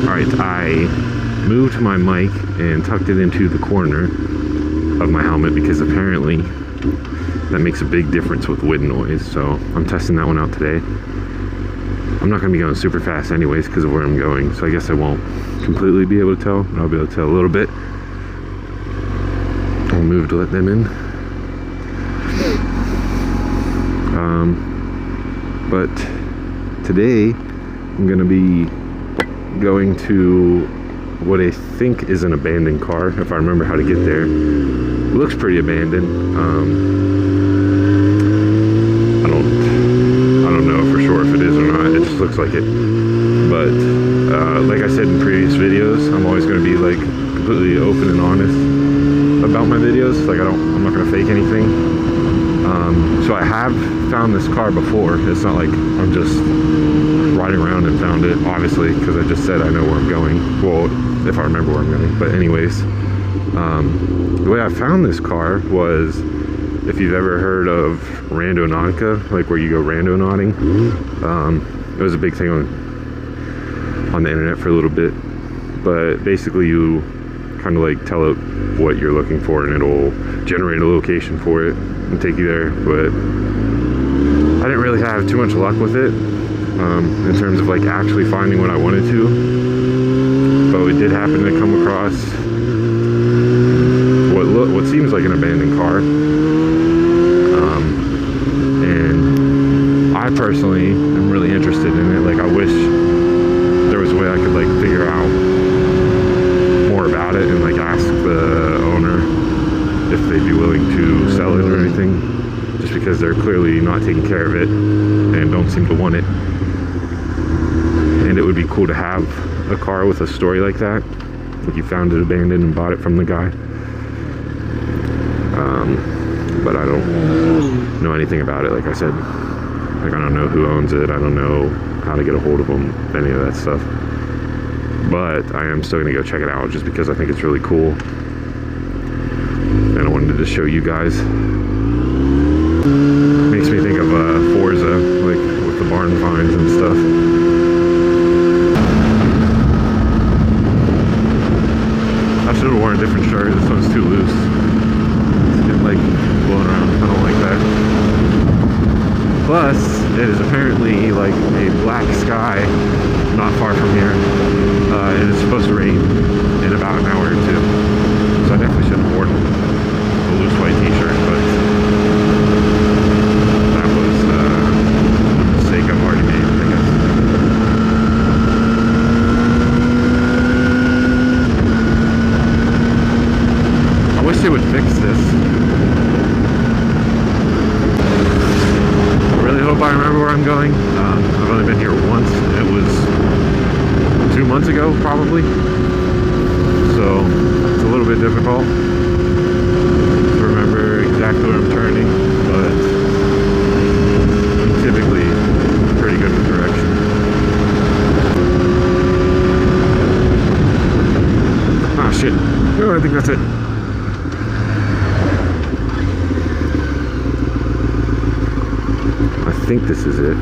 Alright, I moved my mic and tucked it into the corner of my helmet because apparently that makes a big difference with wind noise. So I'm testing that one out today. I'm not going to be going super fast anyways because of where I'm going, so I guess I won't completely be able to tell, but I'll be able to tell a little bit. I'll move to let them in. But today I'm going to be going to what I think is an abandoned car, if I remember how to get there. It looks pretty abandoned. I don't know for sure if it is or not. It just looks like it. But like I said in previous videos, I'm always going to be like completely open and honest about my videos. Like I'm not going to fake anything. So I have found this car before. It's not like I'm just riding around and found it, obviously, because I just said I know where I'm going. Well, if I remember where I'm going. But anyways, the way I found this car was, if you've ever heard of Randonautica, like where you go randonauting, it was a big thing on the internet for a little bit. But basically you kind of like tell it what you're looking for and it'll generate a location for it and take you there. But I didn't really have too much luck with it in terms of like actually finding what I wanted to. But we did happen to come across what seems like an abandoned car, and I personally am really interested in it. Like I wish there was a way I could like figure out more about it and like ask the owner if they'd be willing to sell it or anything, just because they're clearly not taking care of it and don't seem to want it. And it would be cool to have a car with a story like that, like you found it abandoned and bought it from the guy. But I don't know anything about it, like I said. Like I don't know who owns it, I don't know how to get a hold of them, any of that stuff. But I am still gonna go check it out just because I think it's really cool. And I wanted to show you guys. Makes me think of Forza, like with the barn finds and stuff. I should have worn a different shirt, this one's too loose. It's getting like blowing around, I don't like that. Plus, it is apparently like a black sky not far from here. And it's supposed to rain in about an hour or two. So I definitely should have worn a loose white t-shirt, but that was a mistake I've already made, I guess. I wish they would fix this. I really hope I remember where I'm going. I've only been here once. It was 2 months ago, probably. So it's a little bit difficult to remember exactly where I'm turning, but I'm typically pretty good with direction. Ah, shit. Oh, I think that's it. I think this is it.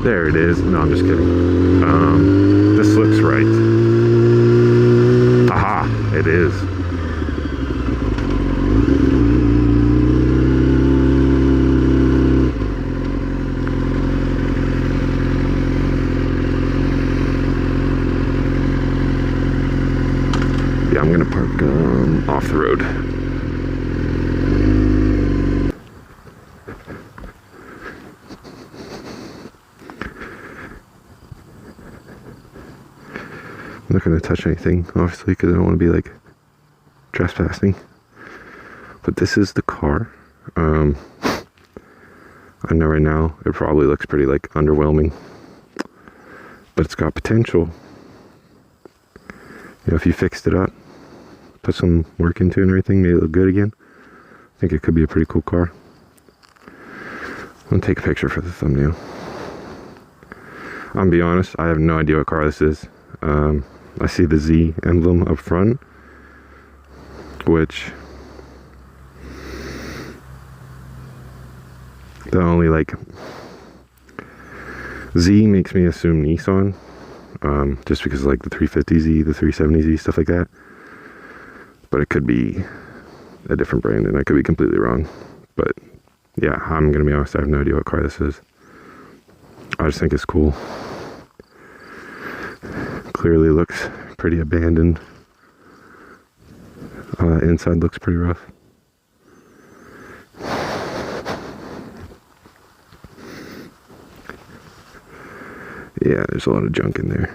There it is. No, I'm just kidding. This looks right. Aha, it is. Yeah, I'm gonna park off the road. I'm not going to touch anything, obviously, because I don't want to be like trespassing. But this is the car. I know right now it probably looks pretty like underwhelming, but it's got potential. You know, if you fixed it up, put some work into it and everything, made it look good again, I think it could be a pretty cool car. I'm gonna take a picture for the thumbnail. I'm gonna be honest, I have no idea what car this is. I see the Z emblem up front, which the only like Z makes me assume Nissan, just because like the 350Z, the 370Z, stuff like that. But it could be a different brand, and I could be completely wrong. But yeah, I'm gonna be honest, I have no idea what car this is. I just think it's cool. Clearly looks pretty abandoned. Inside looks pretty rough. Yeah, there's a lot of junk in there.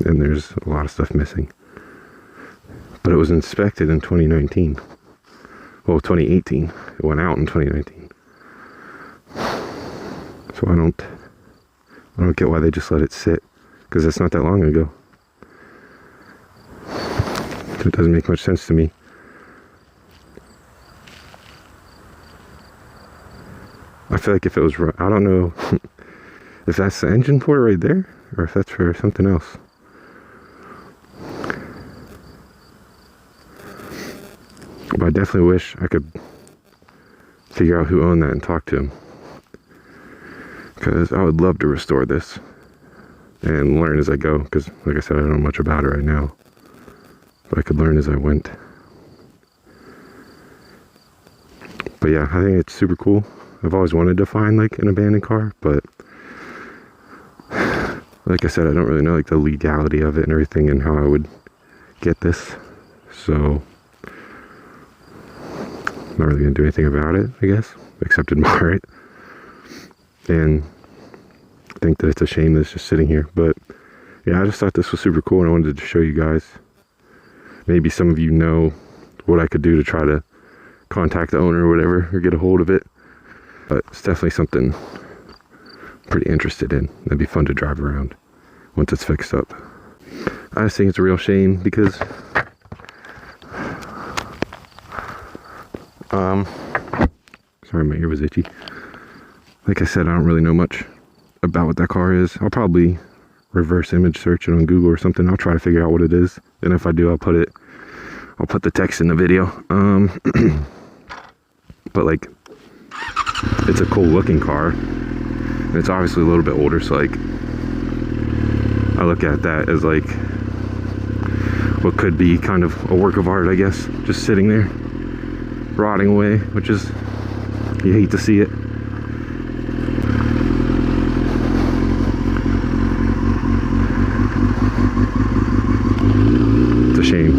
And there's a lot of stuff missing. But it was inspected in 2019. Well, 2018. It went out in 2019. So I don't get why they just let it sit, because it's not that long ago. So it doesn't make much sense to me. I feel like if it was, I don't know if that's the engine port right there, or if that's for something else. But I definitely wish I could figure out who owned that and talk to him, because I would love to restore this and learn as I go, because like I said, I don't know much about it right now, but I could learn as I went. But yeah, I think it's super cool. I've always wanted to find like an abandoned car, but like I said, I don't really know like the legality of it and everything and how I would get this, so I'm not really gonna do anything about it, I guess, except admire it and think that it's a shame that it's just sitting here. But yeah, I just thought this was super cool and I wanted to show you guys. Maybe some of you know what I could do to try to contact the owner or whatever, or get a hold of it, but it's definitely something I'm pretty interested in. That'd be fun to drive around once it's fixed up. I just think it's a real shame because sorry, my ear was itchy. Like I said, I don't really know much about what that car is. I'll probably reverse image search it on Google or something. I'll try to figure out what it is, and if I do, I'll put the text in the video. But like, it's a cool looking car, and it's obviously a little bit older, so like I look at that as like what could be kind of a work of art, I guess, just sitting there rotting away, which is, you hate to see it. It's a shame.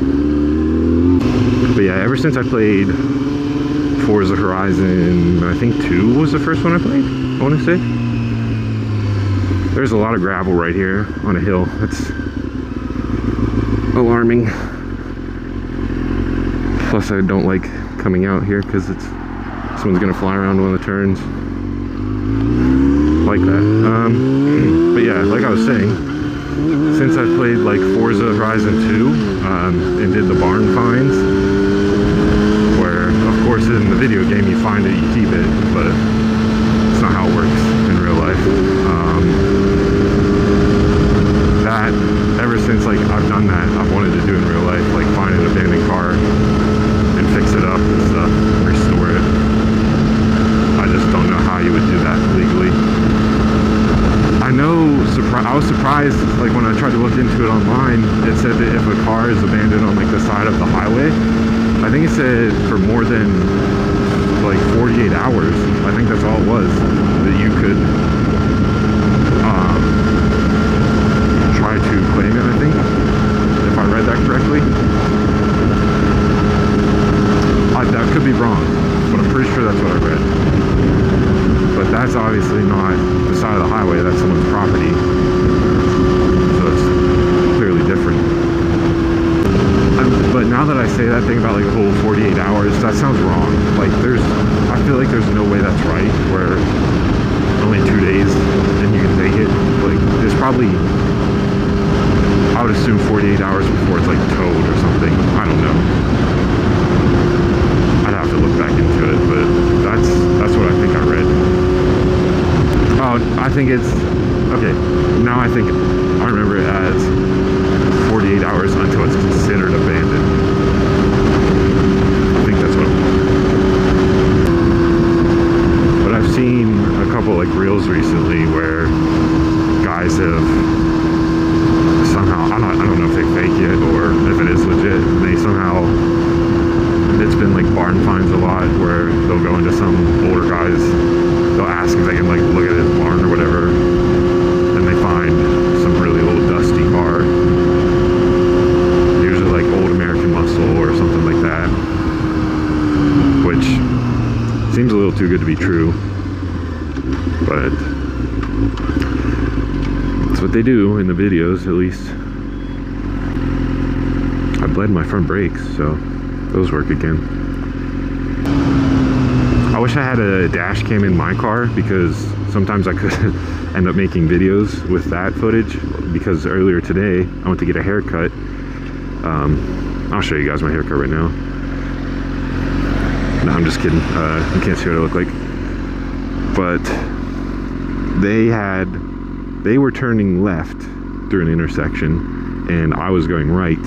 But yeah, ever since I played Forza Horizon, I think 2 was the first one I played, I want to say. There's a lot of gravel right here on a hill. That's alarming. Plus I don't like coming out here because someone's gonna fly around one of the turns like that. But yeah, like I was saying, since I've played like Forza Horizon 2 and did the barn finds, where of course in the video game you find it, you keep it, but it's not how it works in real life. That ever since like I've done that, I've wanted to do in real life, like find an abandoned car and fix it up and stuff, restore it. I just don't know how you would do that legally. I know, I was surprised, like when I tried to look into it online, it said that if a car is abandoned on like the side of the highway, I think it said for more than like 48 hours, I think that's all it was, that you could try to claim it, I think, if I read that correctly. That could be wrong, but I'm pretty sure that's what I read. But that's obviously not the side of the highway, that's someone's property. So it's clearly different. But now that I say that thing about like the whole 48 hours, that sounds wrong. Like I feel like there's no way that's right, where only 2 days and you can take it. Like there's probably, I would assume 48 hours before it's like towed or something. I don't know. I'd have to look back into it, but that's what I think I read. Oh, I think it's, okay, now I remember it as 48 hours until it's considered abandoned. I think that's what it was. But I've seen a couple like reels recently where but that's what they do in the videos, at least. I bled my front brakes, so those work again. I wish I had a dash cam in my car, because sometimes I could end up making videos with that footage, because earlier today I went to get a haircut. I'll show you guys my haircut right now. No, I'm just kidding. You can't see what I look like. But they were turning left through an intersection, and I was going right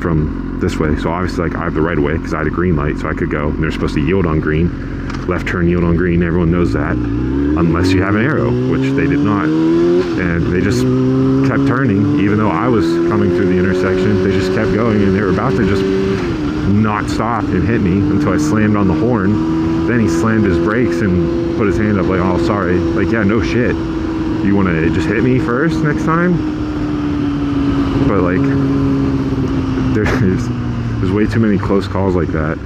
from this way. So obviously, like, I have the right of way because I had a green light, so I could go. And they're supposed to yield on green. Left turn, yield on green. Everyone knows that, unless you have an arrow, which they did not. And they just kept turning, even though I was coming through the intersection. They just kept going, and they were about to just not stop and hit me until I slammed on the horn. Then he slammed his brakes and put his hand up like, oh, sorry. Like, yeah, no shit. You want to just hit me first next time? But, like, there's way too many close calls like that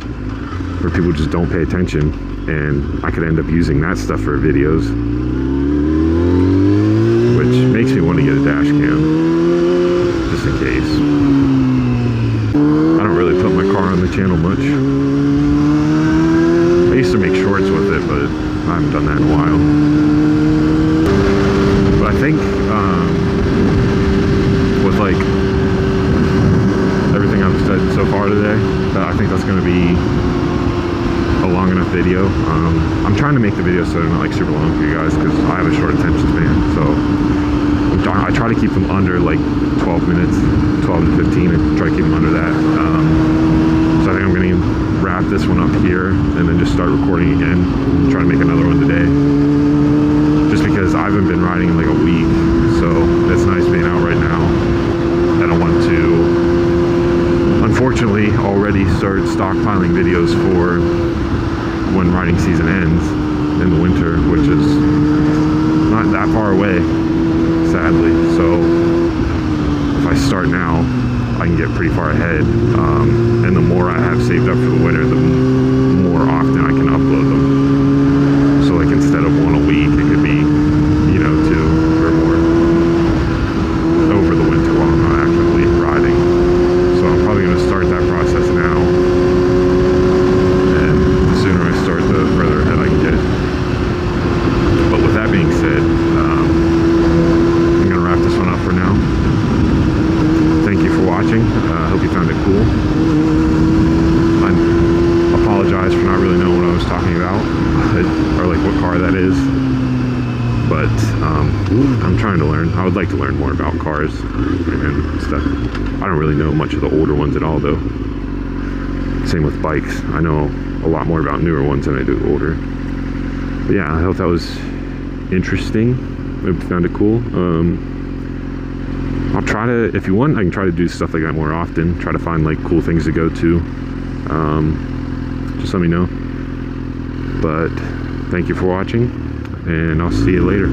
where people just don't pay attention, and I could end up using that stuff for videos, which makes me want to get a dash cam just in case. I don't really put my car on the channel much. I used to make shorts with it, but I haven't done that in a while. But I think with like everything I've said so far today, I think that's going to be a long enough video. I'm trying to make the videos so they're not like super long for you guys, because I have a short attention span. So I try to keep them under like 12 minutes, 12 to 15. I try to keep them under that. So I think I'm going to wrap this one up here and then just start recording again and try to make another one today. Just because I haven't been riding in like a week, so it's nice being out right now. I don't want to, unfortunately, already start stockpiling videos for when riding season ends in the winter, which is not that far away, sadly. So if I start now, I can get pretty far ahead, and the more I have saved up for the winter, the more often I can upload them. So like, instead of one a week, it could be, you know, 2 or more over the winter while I'm not actively riding. So I'm probably going to start that process now, and the sooner I start, the further ahead I can get. But with that being said, I'm going to wrap this one up for now. Thank you for watching. I hope you found it cool. I apologize for not really knowing what I was talking about, or like what car that is. But I'm trying to learn. I would like to learn more about cars and stuff. I don't really know much of the older ones at all, though. Same with bikes. I know a lot more about newer ones than I do older. But yeah, I hope that was interesting. I hope you found it cool. I'll try to, if you want, I can try to do stuff like that more often. Try to find like cool things to go to. Just let me know. But thank you for watching, and I'll see you later.